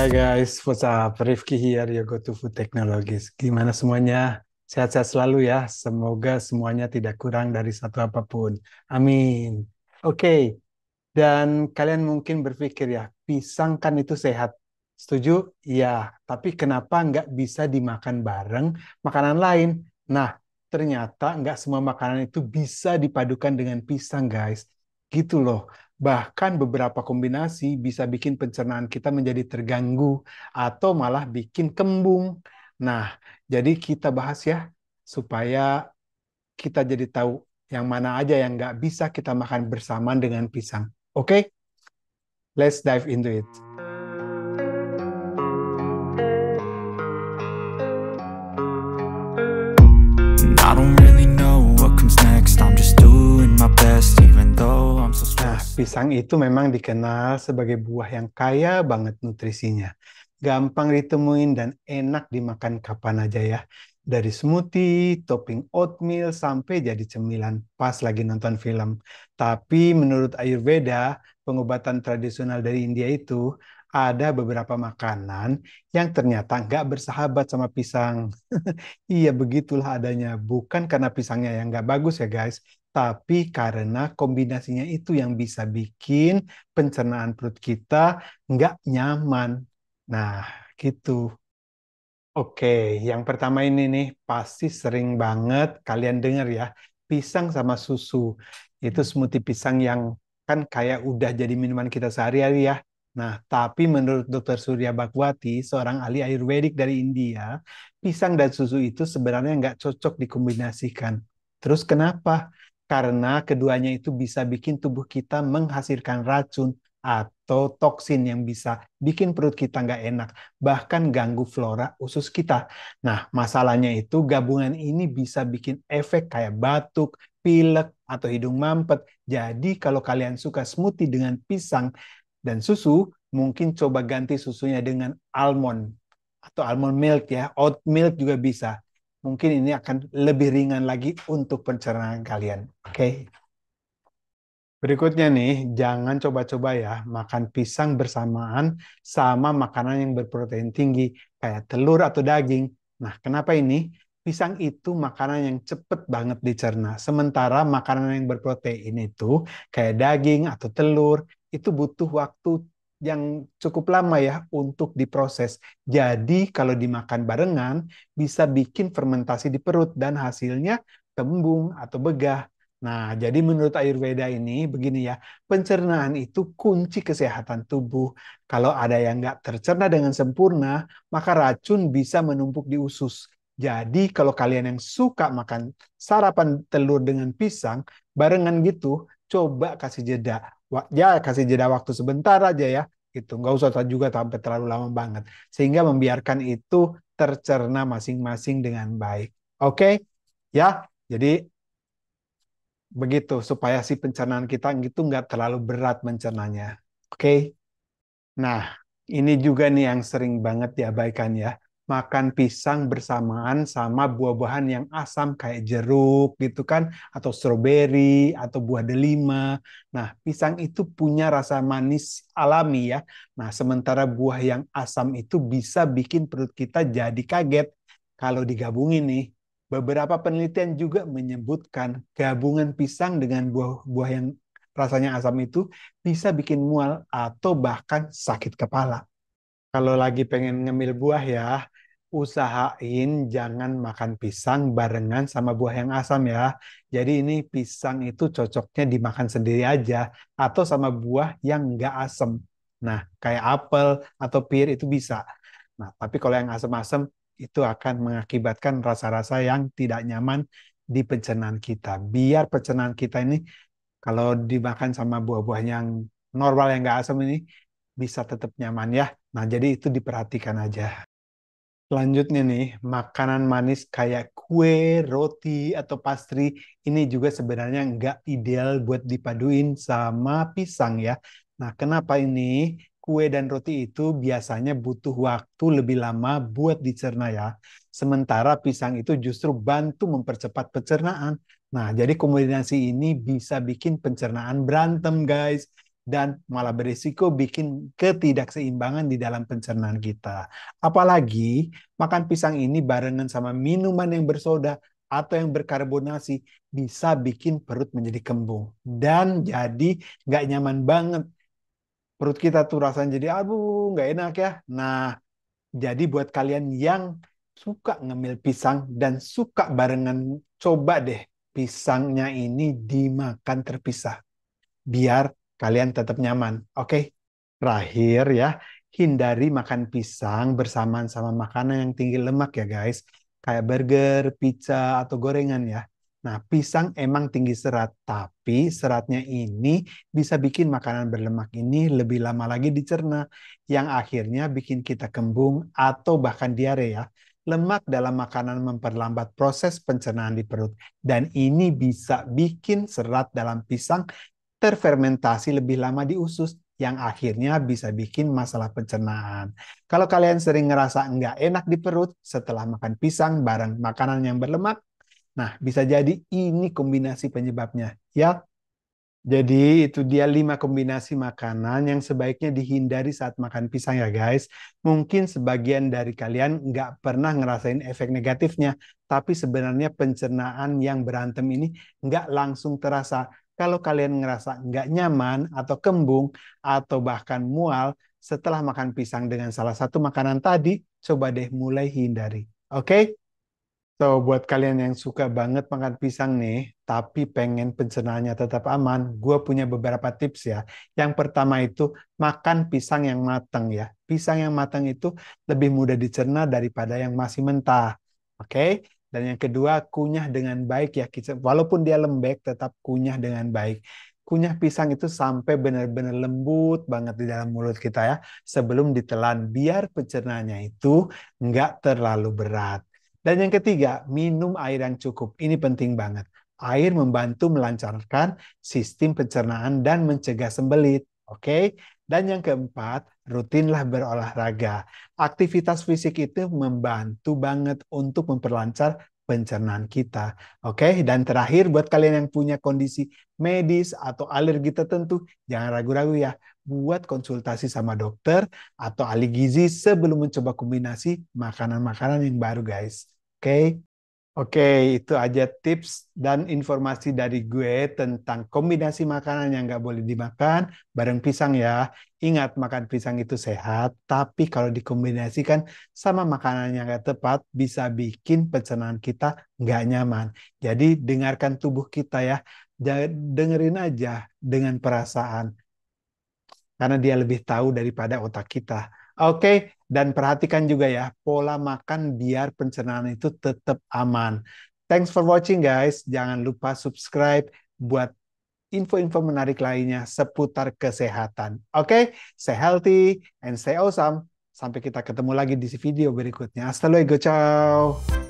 Hai guys, what's up? Rifki here, your go-to food technologies. Gimana semuanya? Sehat-sehat selalu ya. Semoga semuanya tidak kurang dari satu apapun. Amin. Oke, dan kalian mungkin berpikir ya, pisang kan itu sehat. Setuju? Ya, tapi kenapa nggak bisa dimakan bareng makanan lain? Nah, ternyata nggak semua makanan itu bisa dipadukan dengan pisang, guys. Gitu loh. Bahkan beberapa kombinasi bisa bikin pencernaan kita menjadi terganggu atau malah bikin kembung. Nah, jadi kita bahas ya, supaya kita jadi tahu yang mana aja yang nggak bisa kita makan bersamaan dengan pisang. Oke, let's dive into it. I don't really know what comes next. I'm just doing my best, even though I'm so Nah, stressed. pisang itu memang dikenal sebagai buah yang kaya banget nutrisinya. Gampang ditemuin dan enak dimakan kapan aja ya. Dari smoothie, topping oatmeal, sampai jadi cemilan pas lagi nonton film. Tapi menurut Ayurveda, pengobatan tradisional dari India itu, ada beberapa makanan yang ternyata nggak bersahabat sama pisang. Iya, begitulah adanya. Bukan karena pisangnya yang nggak bagus ya guys, tapi karena kombinasinya itu yang bisa bikin pencernaan perut kita nggak nyaman. Nah, gitu. Oke, yang pertama ini nih pasti sering banget kalian dengar ya, pisang sama susu. Itu smoothie pisang yang kan kayak udah jadi minuman kita sehari-hari ya. Nah, tapi menurut Dr. Surya Bhagwati, seorang ahli Ayurvedik dari India, pisang dan susu itu sebenarnya nggak cocok dikombinasikan. Terus kenapa? Karena keduanya itu bisa bikin tubuh kita menghasilkan racun atau toksin yang bisa bikin perut kita nggak enak, bahkan ganggu flora usus kita. Nah, masalahnya itu gabungan ini bisa bikin efek kayak batuk, pilek, atau hidung mampet. Jadi kalau kalian suka smoothie dengan pisang dan susu, mungkin coba ganti susunya dengan almond atau almond milk ya, oat milk juga bisa. Mungkin ini akan lebih ringan lagi untuk pencernaan kalian. Oke. Berikutnya nih, jangan coba-coba ya makan pisang bersamaan sama makanan yang berprotein tinggi, kayak telur atau daging. Nah, kenapa ini? Pisang itu makanan yang cepet banget dicerna. Sementara makanan yang berprotein itu, kayak daging atau telur, itu butuh waktu yang cukup lama ya untuk diproses. Jadi, kalau dimakan barengan, bisa bikin fermentasi di perut dan hasilnya kembung atau begah. Nah, jadi menurut Ayurveda ini begini ya, pencernaan itu kunci kesehatan tubuh. Kalau ada yang nggak tercerna dengan sempurna, maka racun bisa menumpuk di usus. Jadi kalau kalian yang suka makan sarapan telur dengan pisang, barengan gitu, coba kasih jeda. Ya, kasih jeda waktu sebentar aja ya, gitu. Nggak usah juga sampai terlalu lama banget. Sehingga membiarkan itu tercerna masing-masing dengan baik. Oke? Ya, jadi begitu supaya si pencernaan kita gitu nggak terlalu berat mencernanya. Oke. Nah, ini juga nih yang sering banget diabaikan ya. Makan pisang bersamaan sama buah-buahan yang asam kayak jeruk gitu kan, atau stroberi, atau buah delima. Nah, pisang itu punya rasa manis alami ya. Nah, sementara buah yang asam itu bisa bikin perut kita jadi kaget. Kalau digabungin nih, beberapa penelitian juga menyebutkan gabungan pisang dengan buah-buah yang rasanya asam itu bisa bikin mual atau bahkan sakit kepala. Kalau lagi pengen ngemil buah ya, usahain jangan makan pisang barengan sama buah yang asam ya. Jadi ini pisang itu cocoknya dimakan sendiri aja atau sama buah yang nggak asam. Nah, kayak apel atau pir itu bisa. Nah, tapi kalau yang asam-asam itu akan mengakibatkan rasa-rasa yang tidak nyaman di pencernaan kita. Biar pencernaan kita ini kalau dimakan sama buah-buah yang normal yang nggak asam ini bisa tetap nyaman ya. Nah, jadi itu diperhatikan aja. Selanjutnya nih, makanan manis kayak kue, roti, atau pastry ini juga sebenarnya nggak ideal buat dipaduin sama pisang ya. Nah, kenapa ini? Kue dan roti itu biasanya butuh waktu lebih lama buat dicerna ya. Sementara pisang itu justru bantu mempercepat pencernaan. Nah, jadi kombinasi ini bisa bikin pencernaan berantem, guys. dan malah berisiko bikin ketidakseimbangan di dalam pencernaan kita. Apalagi makan pisang ini barengan sama minuman yang bersoda atau yang berkarbonasi bisa bikin perut menjadi kembung dan jadi nggak nyaman banget. Perut kita tuh rasanya jadi aduh nggak enak ya. Nah, jadi buat kalian yang suka ngemil pisang dan suka barengan, coba deh pisangnya ini dimakan terpisah biar kalian tetap nyaman. Oke. Terakhir ya, hindari makan pisang bersamaan sama makanan yang tinggi lemak ya guys. Kayak burger, pizza, atau gorengan ya. Nah, pisang emang tinggi serat, tapi seratnya ini bisa bikin makanan berlemak ini lebih lama lagi dicerna, yang akhirnya bikin kita kembung atau bahkan diare ya. Lemak dalam makanan memperlambat proses pencernaan di perut, dan ini bisa bikin serat dalam pisang terfermentasi lebih lama di usus, yang akhirnya bisa bikin masalah pencernaan. Kalau kalian sering ngerasa nggak enak di perut setelah makan pisang bareng makanan yang berlemak, nah bisa jadi ini kombinasi penyebabnya ya. Jadi itu dia 5 kombinasi makanan yang sebaiknya dihindari saat makan pisang ya guys. Mungkin sebagian dari kalian nggak pernah ngerasain efek negatifnya, tapi sebenarnya pencernaan yang berantem ini nggak langsung terasa. Kalau kalian ngerasa nggak nyaman atau kembung atau bahkan mual setelah makan pisang dengan salah satu makanan tadi, coba deh mulai hindari. Oke? So, buat kalian yang suka banget makan pisang nih, tapi pengen pencernaannya tetap aman, gue punya beberapa tips ya. Yang pertama itu, makan pisang yang matang ya. Pisang yang matang itu lebih mudah dicerna daripada yang masih mentah. Oke? Dan yang kedua, kunyah dengan baik ya. Walaupun dia lembek, tetap kunyah dengan baik. Kunyah pisang itu sampai benar-benar lembut banget di dalam mulut kita ya. Sebelum ditelan, biar pencernaannya itu nggak terlalu berat. Dan yang ketiga, minum air yang cukup. Ini penting banget. Air membantu melancarkan sistem pencernaan dan mencegah sembelit. Oke. Dan yang keempat, rutinlah berolahraga. Aktivitas fisik itu membantu banget untuk memperlancar pencernaan kita. Oke. Dan terakhir, buat kalian yang punya kondisi medis atau alergi tertentu, jangan ragu-ragu ya. Buat konsultasi sama dokter atau ahli gizi sebelum mencoba kombinasi makanan-makanan yang baru, guys. Oke, oke, itu aja tips dan informasi dari gue tentang kombinasi makanan yang nggak boleh dimakan bareng pisang ya. Ingat, makan pisang itu sehat, tapi kalau dikombinasikan sama makanan yang nggak tepat, bisa bikin pencernaan kita nggak nyaman. Jadi, dengarkan tubuh kita ya. Dengerin aja dengan perasaan karena dia lebih tahu daripada otak kita. Oke, dan perhatikan juga ya pola makan biar pencernaan itu tetap aman. Thanks for watching guys. Jangan lupa subscribe buat info-info menarik lainnya seputar kesehatan. Oke, stay healthy and stay awesome. Sampai kita ketemu lagi di video berikutnya. Hasta luego, ciao.